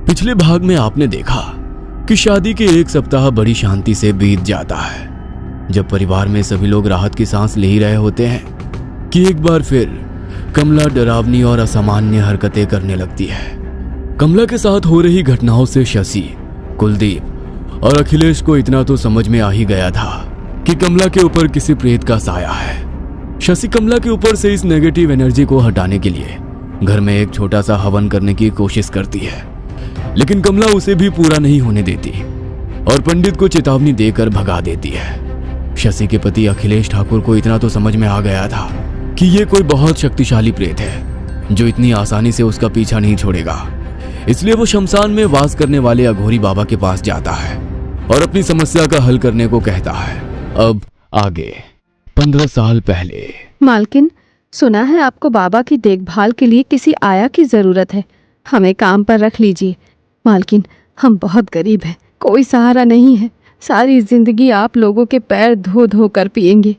पिछले भाग में आपने देखा कि शादी के एक सप्ताह बड़ी शांति से बीत जाता है, जब परिवार में सभी लोग राहत की सांस ले ही रहे होते हैं कि एक बार फिर कमला डरावनी और असामान्य हरकतें करने लगती है। कमला के साथ हो रही घटनाओं से शशि, कुलदीप और अखिलेश को इतना तो समझ में आ ही गया था कि कमला के ऊपर किसी प्रेत का साया है। शशि कमला के ऊपर से इस नेगेटिव एनर्जी को हटाने के लिए घर में एक छोटा सा हवन करने की कोशिश करती है, लेकिन कमला उसे भी पूरा नहीं होने देती और पंडित को चेतावनी देकर भगा देती है। शशि के पति अखिलेश ठाकुर को इतना तो समझ में आ गया था कि ये कोई बहुत शक्तिशाली प्रेत है जो इतनी आसानी से उसका पीछा नहीं छोड़ेगा, इसलिए वो शमशान में वास करने वाले अघोरी बाबा के पास जाता है और अपनी समस्या का हल करने को कहता है। अब आगे 15 साल पहले। मालकिन, सुना है आपको बाबा की देखभाल के लिए किसी आया की जरूरत है, हमें काम पर रख लीजिए। मालकिन, हम बहुत गरीब हैं, कोई सहारा नहीं है, सारी जिंदगी आप लोगों के पैर धो धो कर पिएंगे।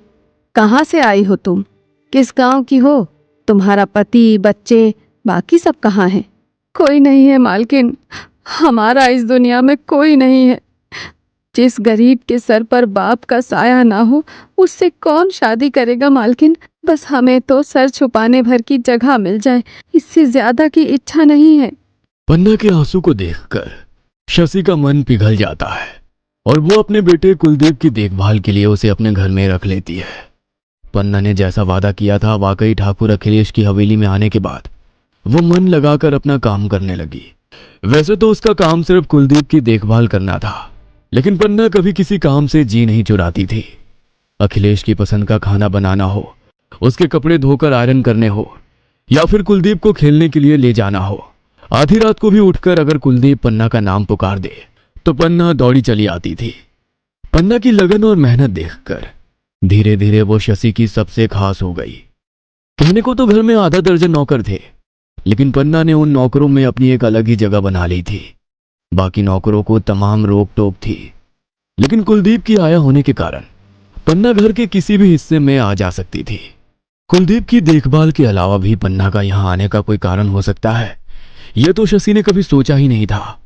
कहाँ से आई हो तुम? किस गांव की हो? तुम्हारा पति, बच्चे, बाकी सब कहाँ हैं? कोई नहीं है मालकिन, हमारा इस दुनिया में कोई नहीं है। जिस गरीब के सर पर बाप का साया ना हो उससे कौन शादी करेगा मालकिन? बस हमें तो सर छुपाने भर की जगह मिल जाए, इससे ज्यादा की इच्छा नहीं है। पन्ना के आंसू को देखकर शशि का मन पिघल जाता है और वो अपने बेटे कुलदीप की देखभाल के लिए उसे अपने घर में रख लेती है। पन्ना ने जैसा वादा किया था, वाकई ठाकुर अखिलेश की हवेली में आने के बाद वो मन लगाकर अपना काम करने लगी। वैसे तो उसका काम सिर्फ कुलदीप की देखभाल करना था, लेकिन पन्ना कभी किसी काम से जी नहीं चुराती थी। अखिलेश की पसंद का खाना बनाना हो, उसके कपड़े धोकर आयरन करने हो या फिर कुलदीप को खेलने के लिए ले जाना हो, आधी रात को भी उठकर अगर कुलदीप पन्ना का नाम पुकार दे तो पन्ना दौड़ी चली आती थी। पन्ना की लगन और मेहनत देखकर धीरे धीरे वो शशि की सबसे खास हो गई। कहने को तो घर में आधा दर्जन नौकर थे, लेकिन पन्ना ने उन नौकरों में अपनी एक अलग ही जगह बना ली थी। बाकी नौकरों को तमाम रोक टोक थी, लेकिन कुलदीप की आया होने के कारण पन्ना घर के किसी भी हिस्से में आ जा सकती थी। कुलदीप की देखभाल के अलावा भी पन्ना का यहां आने का कोई कारण हो सकता है, यह तो शशि ने कभी सोचा ही नहीं था।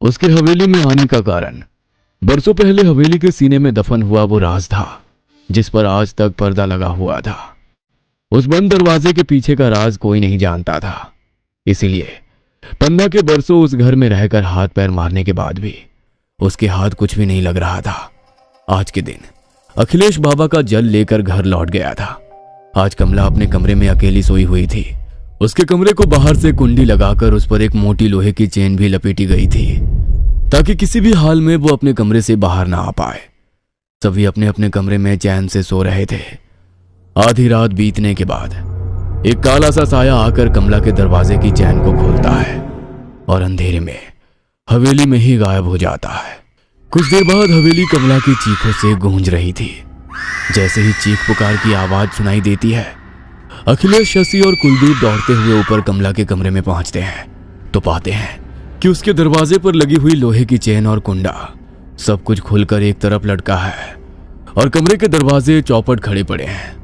उसके हवेली में आने का कारण बरसों पहले हवेली के सीने में दफन हुआ वो राज था, जिस पर आज तक पर्दा लगा हुआ था। उस बंद दरवाजे के पीछे का राज कोई नहीं जानता था, इसीलिए पन्ना के बरसों उस घर में रहकर हाथ पैर मारने के बाद भी उसके हाथ कुछ भी नहीं लग रहा था। आज के दिन अखिलेश बाबा का जल लेकर घर लौट गया था। आज कमला अपने कमरे में अकेली सोई हुई थी। उसके कमरे को बाहर से कुंडी लगाकर उस पर एक मोटी लोहे की चेन भी लपेटी गई थी, ताकि किसी भी हाल में वो अपने कमरे से बाहर ना आ पाए। सभी अपने अपने कमरे में चैन से सो रहे थे। आधी रात बीतने के बाद एक काला सा साया आकर कमला के दरवाजे की चैन को खोलता है और अंधेरे में हवेली में ही गायब हो जाता है। कुछ देर बाद हवेली कमला की चीखों से गूंज रही थी। जैसे ही चीख पुकार की आवाज सुनाई देती है, अखिलेश, शशि और कुलदीप दौड़ते हुए ऊपर कमला के कमरे में पहुंचते हैं तो पाते हैं कि उसके दरवाजे पर लगी हुई लोहे की चेन और कुंडा सब कुछ खुलकर एक तरफ लटका है और कमरे के दरवाजे चौपट खड़े पड़े हैं।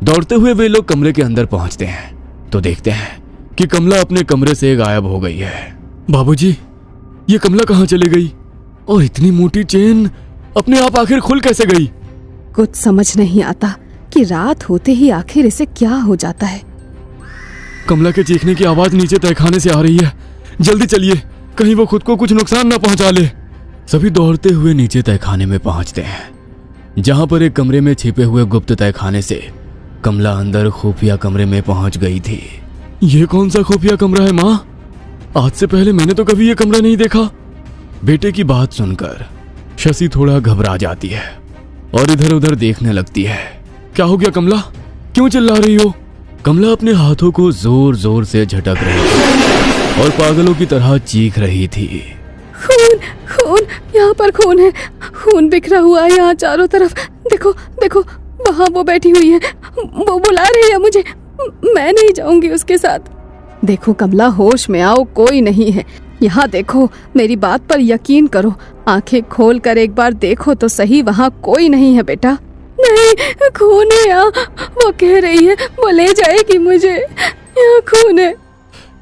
दौड़ते हुए वे लोग कमरे के अंदर पहुंचते हैं तो देखते हैं कि कमला अपने कमरे से गायब हो गई है। बाबूजी, ये कमला कहाँ चली गई और इतनी मोटी चेन अपने आप आखिर खुल कैसे गई? कुछ समझ नहीं आता कि रात होते ही आखिर इसे क्या हो जाता है। कमला के चीखने की आवाज नीचे तहखाने से आ रही है, जल्दी चलिए, कहीं वो खुद को कुछ नुकसान न पहुंचा ले। सभी दौड़ते हुए नीचे तहखाने में पहुंचते हैं, जहां पर एक कमरे में छिपे हुए गुप्त तहखाने से कमला अंदर खुफिया कमरे में पहुंच गई थी। ये कौन सा खुफिया कमरा है माँ? आज से पहले मैंने तो कभी ये कमरा नहीं देखा। बेटे की बात सुनकर शशि थोड़ा घबरा जाती है और इधर उधर देखने लगती है। क्या हो गया कमला, क्यों चिल्ला रही हो? कमला अपने हाथों को जोर जोर से झटक रही थी और पागलों की तरह चीख रही थी। खून, खून, यहाँ पर खून है, खून बिखरा हुआ है यहाँ चारों तरफ। देखो देखो, वहाँ वो बैठी हुई है, वो बुला रही है मुझे, मैं नहीं जाऊंगी उसके साथ। देखो कमला, होश में आओ, कोई नहीं है यहाँ। देखो, मेरी बात पर यकीन करो, आंखें खोल कर एक बार देखो तो सही, वहाँ कोई नहीं है बेटा। नहीं, खून है यहाँ, वो कह रही है वो ले जाएगी मुझे, यहाँ खून है।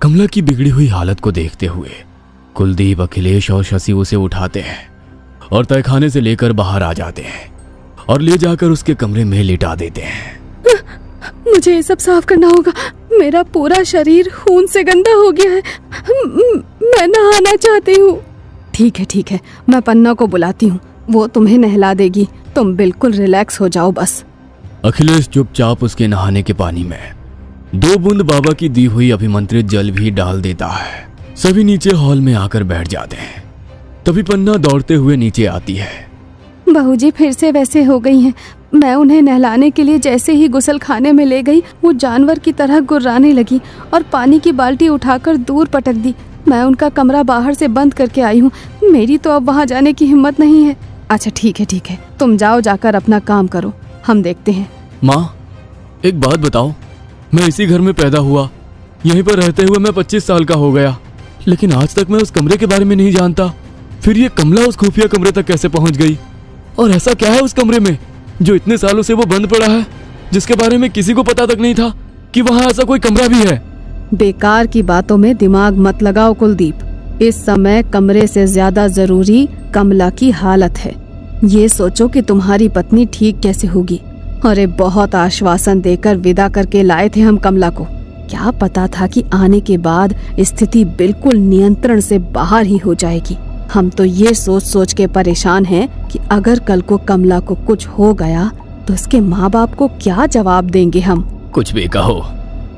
कमला की बिगड़ी हुई हालत को देखते हुए कुलदीप, अखिलेश और शशि उसे उठाते हैं और तहखाने से लेकर बाहर आ जाते हैं और ले जाकर उसके कमरे में लिटा देते हैं। मुझे ये सब साफ करना होगा। मेरा पूरा शरीर खून से गंदा हो गया है। मैं नहाना चाहती हूँ। ठीक है, मैं पन्ना को बुलाती हूँ, वो तुम्हें नहला देगी। तुम बिल्कुल रिलैक्स हो जाओ बस। अखिलेश चुपचाप उसके नहाने के पानी में 2 बूंद बाबा की दी हुई अभिमंत्रित जल भी डाल देता है। सभी नीचे हॉल में आकर बैठ जाते हैं। तभी पन्ना दौड़ते हुए नीचे आती है। बहूजी फिर से वैसे हो गई हैं। मैं उन्हें नहलाने के लिए जैसे ही गुसल खाने में ले गई, वो जानवर की तरह गुर्राने लगी और पानी की बाल्टी उठाकर दूर पटक दी। मैं उनका कमरा बाहर से बंद करके आई हूँ। मेरी तो अब वहाँ जाने की हिम्मत नहीं है। अच्छा ठीक है, तुम जाओ, जाकर अपना काम करो, हम देखते हैं। माँ, एक बात बताओ, मैं इसी घर में पैदा हुआ, यहीं पर रहते हुए मैं 25 साल का हो गया, लेकिन आज तक मैं उस कमरे के बारे में नहीं जानता। फिर ये कमला उस खुफिया कमरे तक कैसे पहुंच गई? और ऐसा क्या है उस कमरे में जो इतने सालों से वो बंद पड़ा है, जिसके बारे में किसी को पता तक नहीं था कि वहाँ ऐसा कोई कमरा भी है? बेकार की बातों में दिमाग मत लगाओ कुलदीप। इस समय कमरे से ज्यादा जरूरी कमला की हालत है। ये सोचो कि तुम्हारी पत्नी ठीक कैसे होगी। अरे बहुत आश्वासन देकर विदा करके लाए थे हम कमला को। क्या पता था कि आने के बाद स्थिति बिल्कुल नियंत्रण से बाहर ही हो जाएगी। हम तो ये सोच सोच के परेशान हैं कि अगर कल को कमला को कुछ हो गया तो इसके माँ बाप को क्या जवाब देंगे हम। कुछ भी कहो,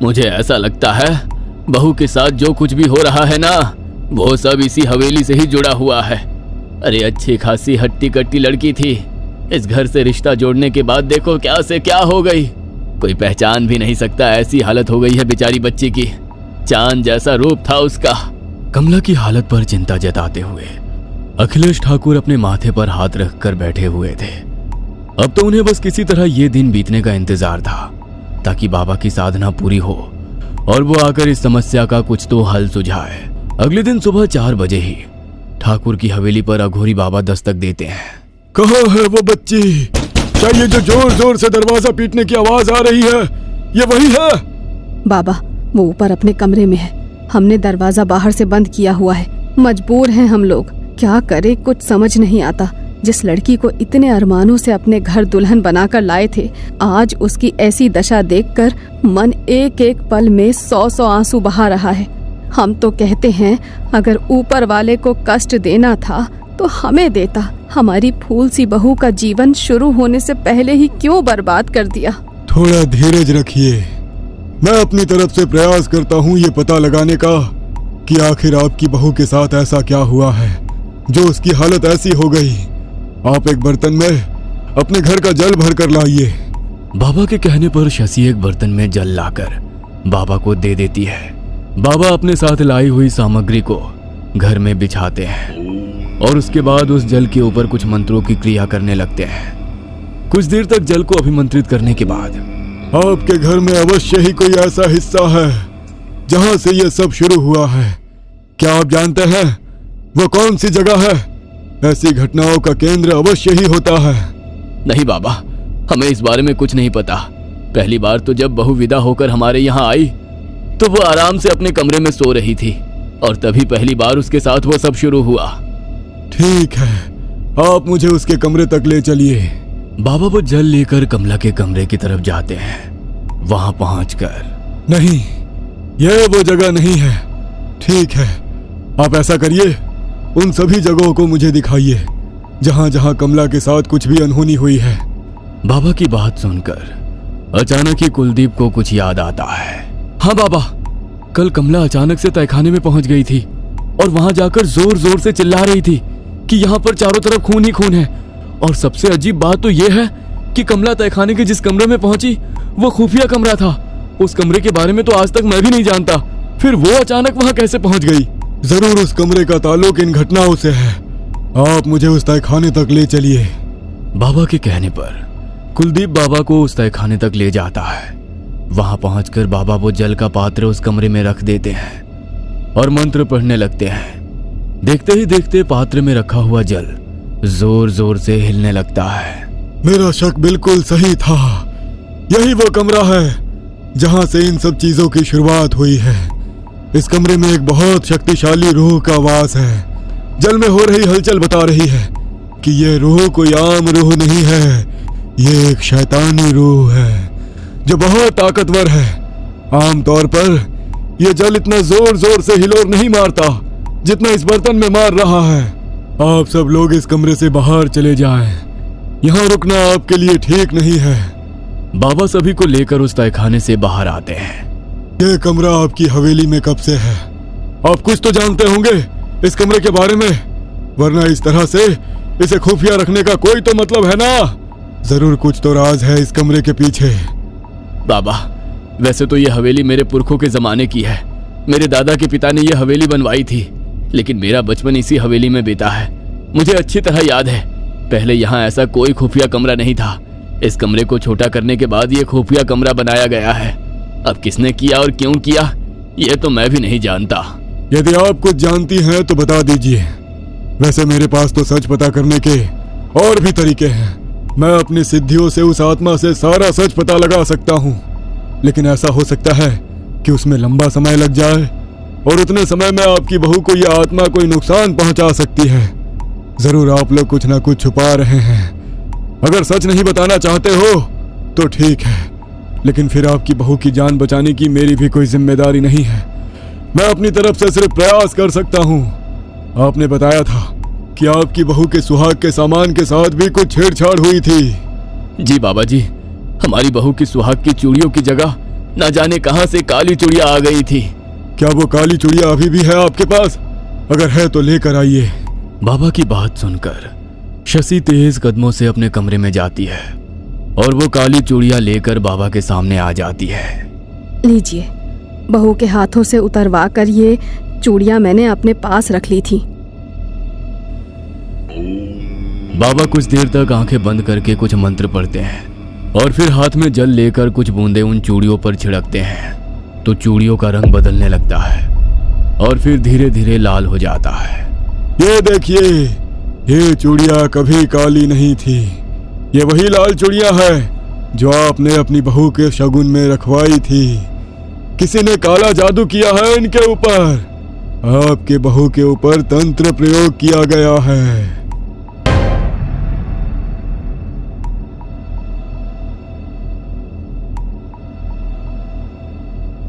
मुझे ऐसा लगता है बहू के साथ जो कुछ भी हो रहा है ना, वो सब इसी हवेली से ही जुड़ा हुआ है। अरे अच्छी खासी हट्टी कट्टी लड़की थी, इस घर से रिश्ता जोड़ने के बाद देखो क्या से क्या हो गई। कोई पहचान भी नहीं सकता, ऐसी हालत हो गई है बेचारी बच्ची की। चांद जैसा रूप था उसका। कमला की हालत पर चिंता जताते हुए अखिलेश ठाकुर अपने माथे पर हाथ रखकर बैठे हुए थे। अब तो उन्हें बस किसी तरह ये दिन बीतने का इंतजार था, ताकि बाबा की साधना पूरी हो और वो आकर इस समस्या का कुछ तो हल सुझाए। अगले दिन सुबह 4 बजे ही ठाकुर की हवेली पर अघोरी बाबा दस्तक देते हैं। कहाँ है वो बच्ची? क्या ये जो जोर जोर से दरवाजा पीटने की आवाज आ रही है, ये वही है? बाबा, वो ऊपर अपने कमरे में है। हमने दरवाजा बाहर से बंद किया हुआ है। मजबूर हैं हम लोग, क्या करे कुछ समझ नहीं आता। जिस लड़की को इतने अरमानों से अपने घर दुल्हन बनाकर लाए थे, आज उसकी ऐसी दशा देखकर मन एक एक पल में 100 आंसू बहा रहा है। हम तो कहते हैं अगर ऊपर वाले को कष्ट देना था तो हमें देता। हमारी फूल सी बहू का जीवन शुरू होने से पहले ही क्यों बर्बाद कर दिया। थोड़ा धीरज रखिए, मैं अपनी तरफ से प्रयास करता हूँ ये पता लगाने का कि आखिर आपकी बहू के साथ ऐसा क्या हुआ है जो उसकी हालत ऐसी हो गई। आप एक बर्तन में अपने घर का जल भर कर लाइए। बाबा के कहने पर शशि एक बर्तन में जल लाकर बाबा को दे देती है। बाबा अपने साथ लाई हुई सामग्री को घर में बिछाते हैं और उसके बाद उस जल के ऊपर कुछ मंत्रों की क्रिया करने लगते हैं। कुछ देर तक जल को अभिमंत्रित करने के बाद आपके घर में अवश्य ही कोई ऐसा हिस्सा है जहां से ये सब शुरू हुआ है। क्या आप जानते हैं वो कौन सी जगह है? ऐसी घटनाओं का केंद्र अवश्य ही होता है। नहीं बाबा, हमें इस बारे में कुछ नहीं पता। पहली बार तो जब बहू विदा होकर हमारे यहाँ आई तो वो आराम से अपने कमरे में सो रही थी और तभी पहली बार उसके साथ वो सब शुरू हुआ। ठीक है, आप मुझे उसके कमरे तक ले चलिए। बाबा वो जल लेकर कमला के कमरे की तरफ जाते हैं। वहां पहुंचकर, नहीं, यह वो जगह नहीं है। ठीक है, आप ऐसा करिए, उन सभी जगहों को मुझे दिखाइए जहां जहां कमला के साथ कुछ भी अनहोनी हुई है। बाबा की बात सुनकर अचानक ही कुलदीप को कुछ याद आता है। हाँ बाबा, कल कमला अचानक से तहखाने में पहुंच गई थी और वहां जाकर जोर जोर से चिल्ला रही थी कि यहाँ पर चारों तरफ खून ही खून है। और सबसे अजीब बात तो यह है कि कमला तहखाने के जिस कमरे में पहुंची वो खुफिया कमरा था। उस कमरे के बारे में तो आज तक मैं भी नहीं जानता। फिर वो अचानक वहां कैसे पहुंच गई? जरूर उस कमरे का ताल्लुक इन घटनाओं से है। आप मुझे उस तहखाने तक ले चलिए। बाबा के कहने पर कुलदीप बाबा को उस तहखाने तक ले जाता है। वहां पहुंचकर बाबा वो जल का पात्र उस कमरे में रख देते हैं और मंत्र पढ़ने लगते हैं। देखते ही देखते पात्र में रखा हुआ जल जोर जोर से हिलने लगता है। मेरा शक बिल्कुल सही था, यही वो कमरा है जहां से इन सब चीजों की शुरुआत हुई है। इस कमरे में एक बहुत शक्तिशाली रूह का वास है। जल में हो रही हलचल बता रही है कि ये रूह कोई आम रूह नहीं है, ये एक शैतानी रूह है जो बहुत ताकतवर है। आमतौर पर यह जल इतना जोर जोर से हिलोर नहीं मारता जितना इस बर्तन में मार रहा है। आप सब लोग इस कमरे से बाहर चले जाएं। यहाँ रुकना आपके लिए ठीक नहीं है। बाबा सभी को लेकर उस तहखाने से बाहर आते हैं। ये कमरा आपकी हवेली में कब से है? आप कुछ तो जानते होंगे इस कमरे के बारे में, वरना इस तरह से इसे खुफिया रखने का कोई तो मतलब है ना। जरूर कुछ तो राज है इस कमरे के पीछे। बाबा, वैसे तो ये हवेली मेरे पुरखों के जमाने की है। मेरे दादा के पिता ने यह हवेली बनवाई थी, लेकिन मेरा बचपन इसी हवेली में बीता है। मुझे अच्छी तरह याद है, पहले यहाँ ऐसा कोई खुफिया कमरा नहीं था। इस कमरे को छोटा करने के बाद ये खुफिया कमरा बनाया गया है। अब किसने किया और क्यों किया, ये तो मैं भी नहीं जानता। यदि आप कुछ जानती हैं तो बता दीजिए। वैसे मेरे पास तो सच पता करने के और भी तरीके हैं। मैं अपनी सिद्धियों से उस आत्मा से सारा सच पता लगा सकता हूँ, लेकिन ऐसा हो सकता है कि उसमें लंबा समय लग जाए और उतने समय में आपकी बहू को यह आत्मा कोई नुकसान पहुंचा सकती है। जरूर आप लोग कुछ ना कुछ छुपा रहे हैं। अगर सच नहीं बताना चाहते हो तो ठीक है, लेकिन फिर आपकी बहू की जान बचाने की मेरी भी कोई जिम्मेदारी नहीं है। मैं अपनी तरफ से सिर्फ प्रयास कर सकता हूँ। आपने बताया था कि आपकी बहू के सुहाग के सामान के साथ भी कुछ छेड़छाड़ हुई थी। जी बाबा जी, हमारी बहू की सुहाग की चूड़ियों की जगह न जाने कहां से काली चूड़ियां आ गई थी। क्या वो काली चूड़ियां अभी भी है आपके पास? अगर है तो लेकर आइए। बाबा की बात सुनकर शशि तेज कदमों से अपने कमरे में जाती है और वो काली चूड़ियां लेकर बाबा के सामने आ जाती है। लीजिए, बहू के हाथों से उतरवा कर ये चूड़ियां मैंने अपने पास रख ली थी। बाबा कुछ देर तक आंखें बंद करके कुछ मंत्र पढ़ते हैं और फिर हाथ में जल लेकर कुछ बूंदे उन चूड़ियों पर छिड़कते हैं तो चूड़ियों का रंग बदलने लगता है और फिर धीरे धीरे लाल हो जाता है। ये देखिए, ये चूड़ियां कभी काली नहीं थी। ये वही लाल चूड़ियां हैं जो आपने अपनी बहू के शगुन में रखवाई थी। किसी ने काला जादू किया है इनके ऊपर। आपके बहू के ऊपर तंत्र प्रयोग किया गया है।